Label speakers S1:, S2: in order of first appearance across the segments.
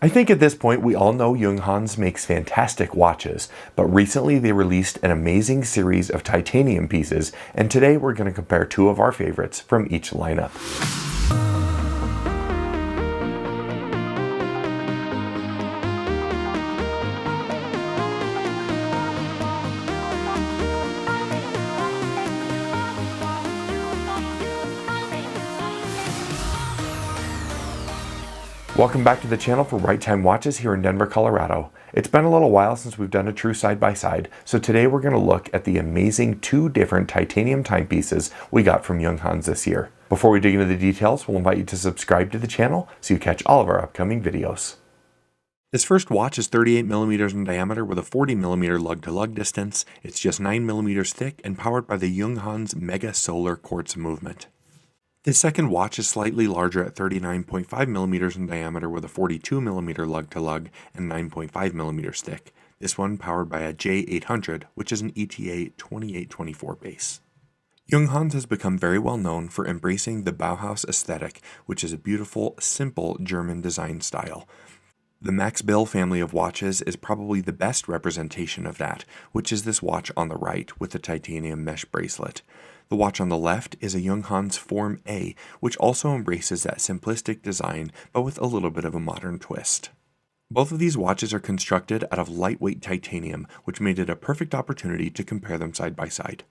S1: I think at this point we all know Junghans makes fantastic watches, but recently they released an amazing series of titanium pieces, and today we're going to compare two of our favorites from each lineup. Welcome back to the channel for Right Time Watches here in Denver, Colorado. It's been a little while since we've done a true side-by-side, so today we're going to look at the amazing two different titanium timepieces we got from Junghans this year. Before we dig into the details, we'll invite you to subscribe to the channel so you catch all of our upcoming videos. This first watch is 38 millimeters in diameter with a 40 millimeter lug-to-lug distance. It's just 9 millimeters thick and powered by the Junghans Mega Solar Quartz movement. This second watch is slightly larger at 39.5 millimeters in diameter with a 42 millimeter lug-to-lug and 9.5 millimeters thick. This one powered by a J800, which is an ETA 2824 base. Junghans has become very well known for embracing the Bauhaus aesthetic, which is a beautiful, simple German design style. The Max Bill family of watches is probably the best representation of that, which is this watch on the right with the titanium mesh bracelet. The watch on the left is a Junghans Form A, which also embraces that simplistic design, but with a little bit of a modern twist. Both of these watches are constructed out of lightweight titanium, which made it a perfect opportunity to compare them side by side.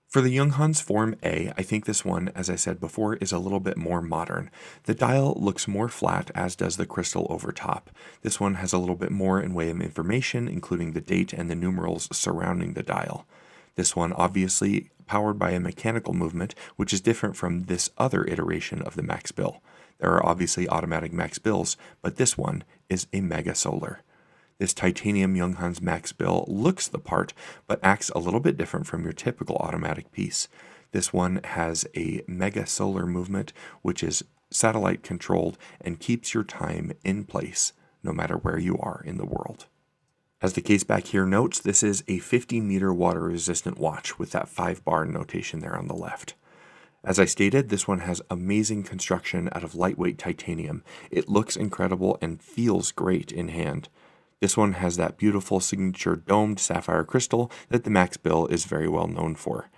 S1: For the Junghans Form A, I think this one, as I said before, is a little bit more modern. The dial looks more flat, as does the crystal over top. This one has a little bit more in way of information, including the date and the numerals surrounding the dial. This one obviously powered by a mechanical movement, which is different from this other iteration of the Max Bill. There are obviously automatic Max Bills, but this one is a Mega Solar. This titanium Junghans Max Bill looks the part, but acts a little bit different from your typical automatic piece. This one has a Mega Solar movement, which is satellite controlled and keeps your time in place no matter where you are in the world. As the case back here notes, this is a 50-meter water-resistant watch with that 5-bar notation there on the left. As I stated, this one has amazing construction out of lightweight titanium. It looks incredible and feels great in hand. This one has that beautiful signature domed sapphire crystal that the Max Bill is very well known for.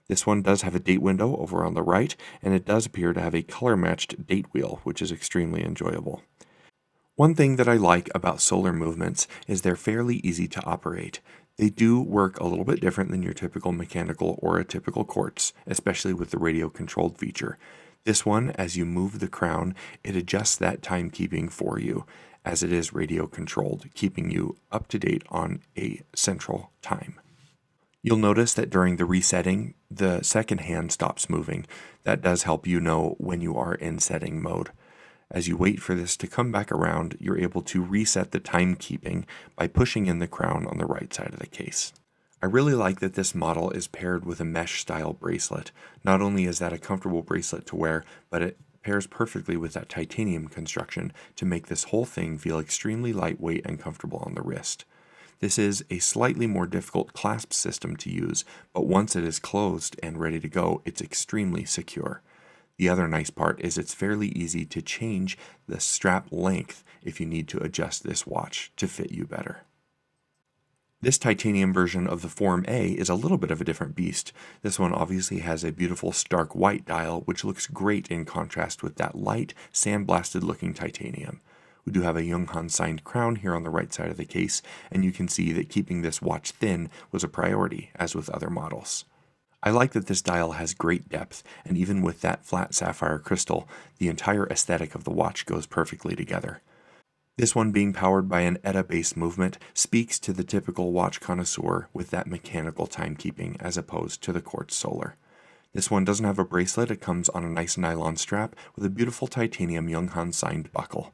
S1: This one does have a date window over on the right, and it does appear to have a color-matched date wheel, which is extremely enjoyable. One thing that I like about solar movements is they're fairly easy to operate. They do work a little bit different than your typical mechanical or a typical quartz, especially with the radio-controlled feature. This one, as you move the crown, it adjusts that timekeeping for you, as it is radio-controlled, keeping you up to date on a central time. You'll notice that during the resetting, the second hand stops moving. That does help you know when you are in setting mode. As you wait for this to come back around, you're able to reset the timekeeping by pushing in the crown on the right side of the case. I really like that this model is paired with a mesh style bracelet. Not only is that a comfortable bracelet to wear, but it pairs perfectly with that titanium construction to make this whole thing feel extremely lightweight and comfortable on the wrist. This is a slightly more difficult clasp system to use, but once it is closed and ready to go, it's extremely secure. The other nice part is it's fairly easy to change the strap length if you need to adjust this watch to fit you better. This titanium version of the Form A is a little bit of a different beast. This one obviously has a beautiful stark white dial, which looks great in contrast with that light, sandblasted looking titanium. We do have a Junghans signed crown here on the right side of the case, and you can see that keeping this watch thin was a priority, as with other models. I like that this dial has great depth, and even with that flat sapphire crystal, the entire aesthetic of the watch goes perfectly together. This one being powered by an ETA-based movement speaks to the typical watch connoisseur with that mechanical timekeeping as opposed to the Quartz Solar. This one doesn't have a bracelet, it comes on a nice nylon strap with a beautiful titanium Junghans signed buckle.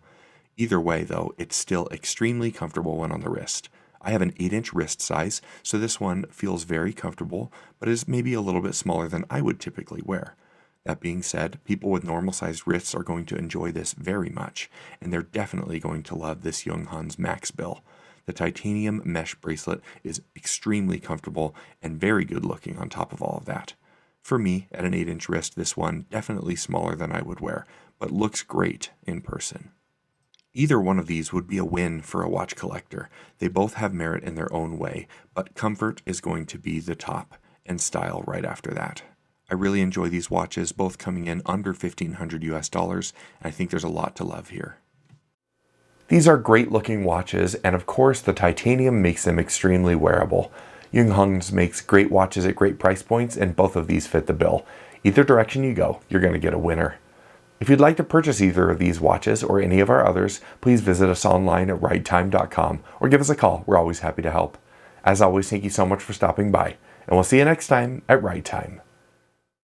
S1: Either way though, it's still extremely comfortable when on the wrist. I have an 8-inch wrist size, so this one feels very comfortable, but is maybe a little bit smaller than I would typically wear. That being said, people with normal-sized wrists are going to enjoy this very much, and they're definitely going to love this Junghans Max Bill. The titanium mesh bracelet is extremely comfortable and very good looking on top of all of that. For me, at an 8-inch wrist, this one definitely smaller than I would wear, but looks great in person. Either one of these would be a win for a watch collector. They both have merit in their own way, but comfort is going to be the top, and style right after that. I really enjoy these watches, both coming in under $1,500 US, and I think there's a lot to love here. These are great looking watches, and of course the titanium makes them extremely wearable. Junghans makes great watches at great price points, and both of these fit the bill. Either direction you go, you're going to get a winner. If you'd like to purchase either of these watches or any of our others, please visit us online at ritetime.com or give us a call. We're always happy to help. As always, thank you so much for stopping by, and we'll see you next time at Ride Time.